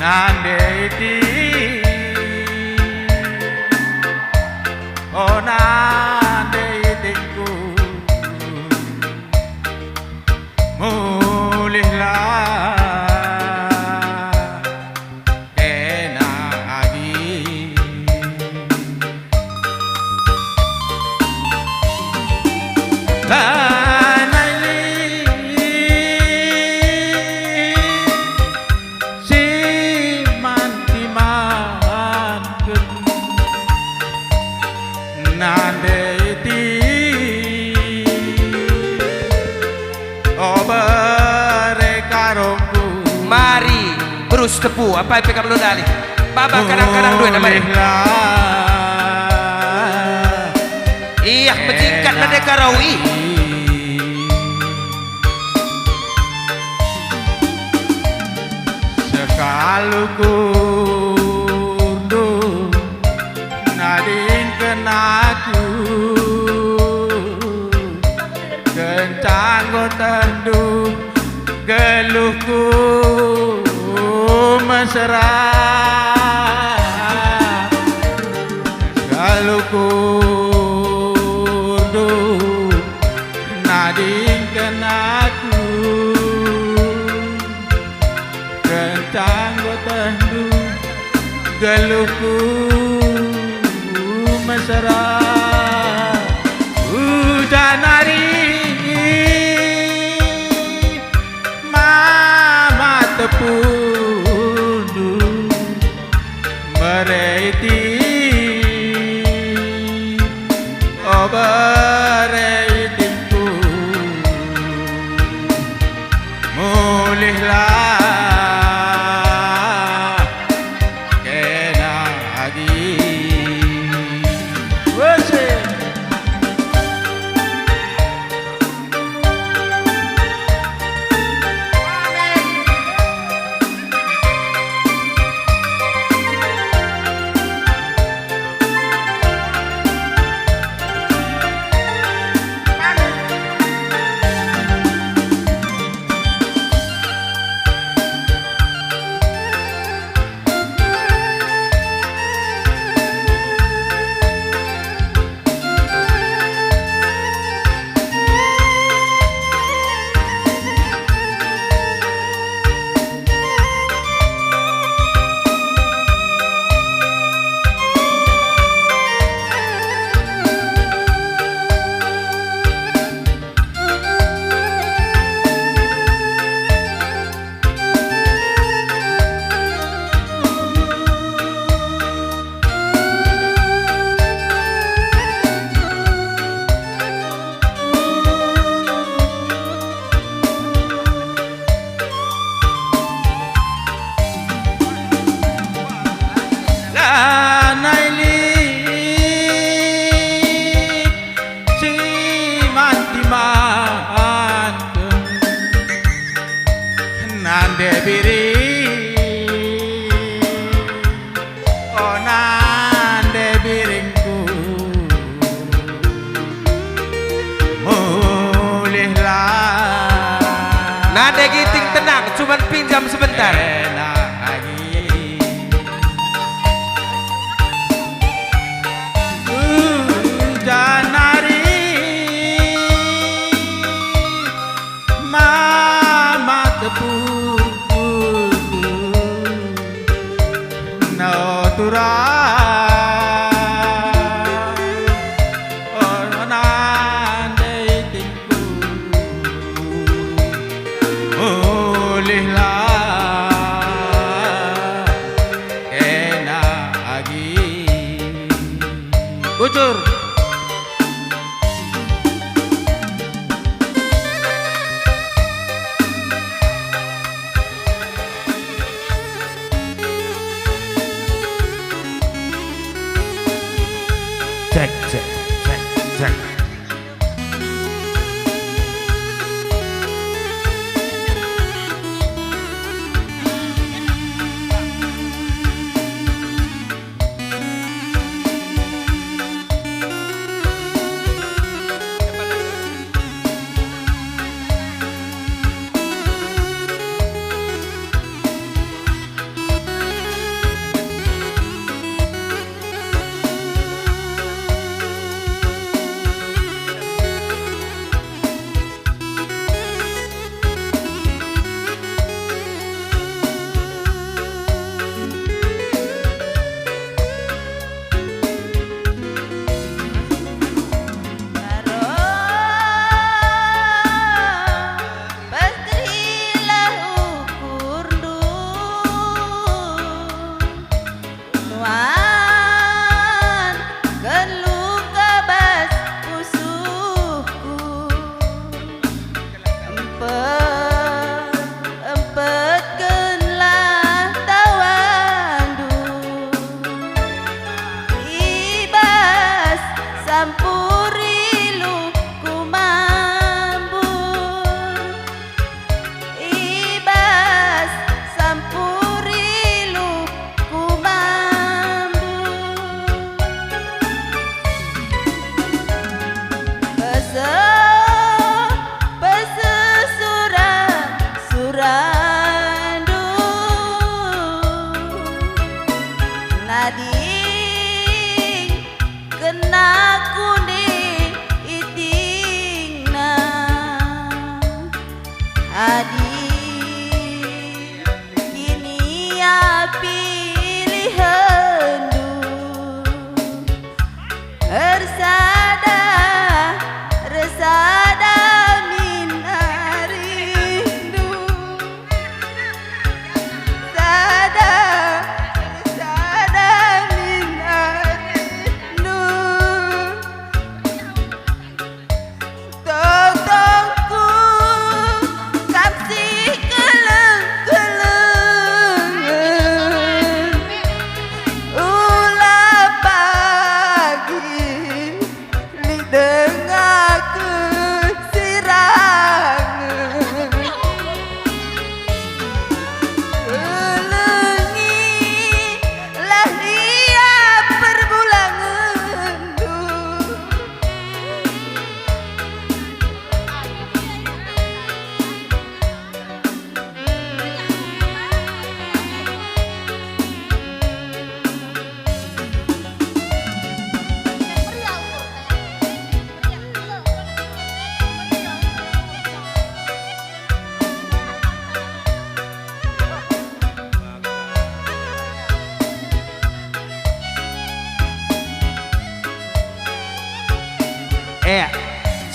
Nandeti Oh nandetiku mulihlah kena lagi Nandeti Oh berekarongku Mari berus tepu apa yang pegang dali Baba kadang-kadang duit nama Iya menjingkat nade karawi Sekaluku nading kenaku kencang tendu geluhku mesra geluhku nading kenaku kencang tendu geluhku mesra hujan hari mama tepundu mereti oh beretinku mulihlah kena lagi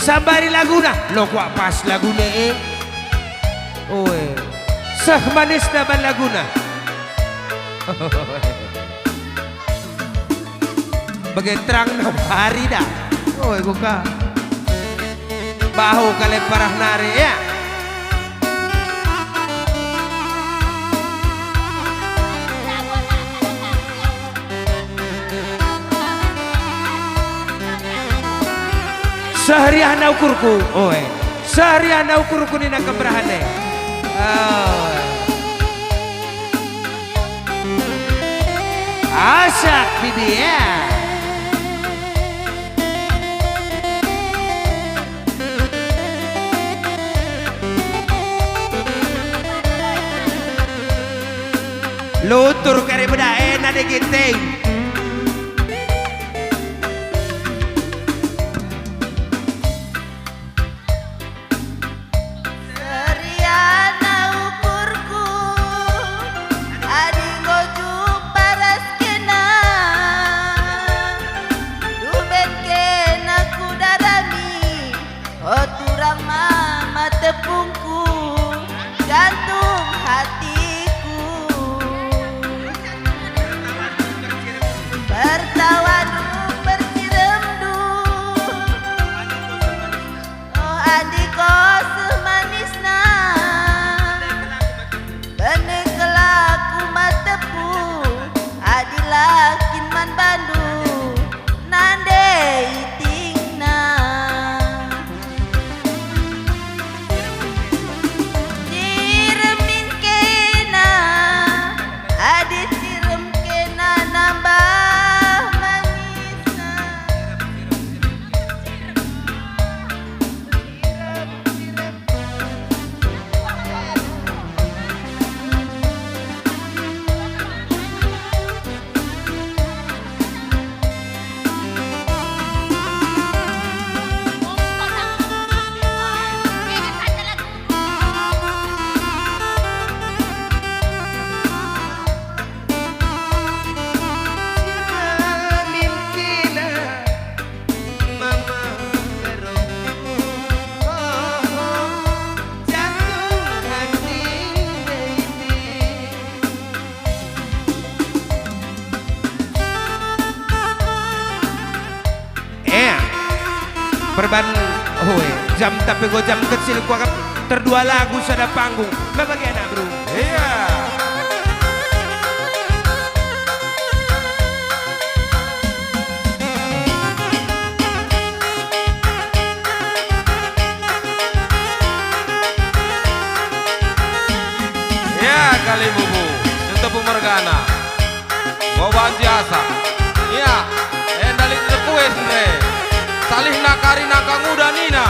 Sambari Laguna. Lo kok pas Laguna Oe. Sah manis naman Laguna. Bagai terang na hari dah. Oe kuka. Bahu kali parah nari ya. Seharian ukurku, oe. Seharian ukurku ni nak keberahane. Oh. Asak bibi ya. Lutur kari beda enak deh ginting. Tepungku, jantung hatiku, bertawa du bercirem du, oh adiko semanisna, benih kelaku matepu, adilah kinman bandu, nande itingna. Perban jam tapi gue jam kecil gua terdua lagu sada panggung. Bagaimana bro? Iya. Ya kali bubu, itu pemergana. Goban jasa. Iya, endalik tepue sendiri. Salih nakari nakang muda nina.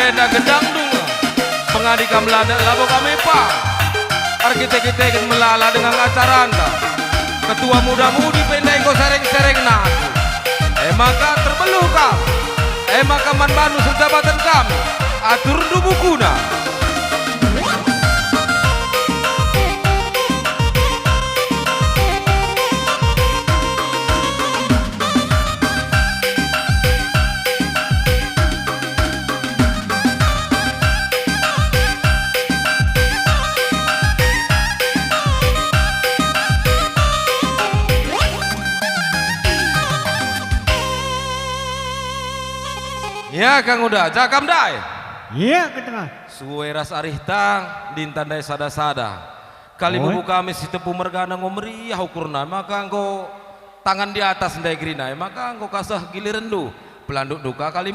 enda gedang dung pengadi kamlada labo kami pa arkitek-arkitek melala dengan acara anda ketua muda-mudi pendek kau sereng-sereng nak maka terbeluh kau maka man banu sejabatan kami atur dubukuna. Ya Kang Uda, cakam dai. Iya ketengah. Suwe ras arih tang, dintan dai sada-sada. Kali bubu kami si tepu mergana ngomeri ukurna, maka engkau tangan di atas ndai grina, maka engkau kasah giliran du. Pelanduk duka kali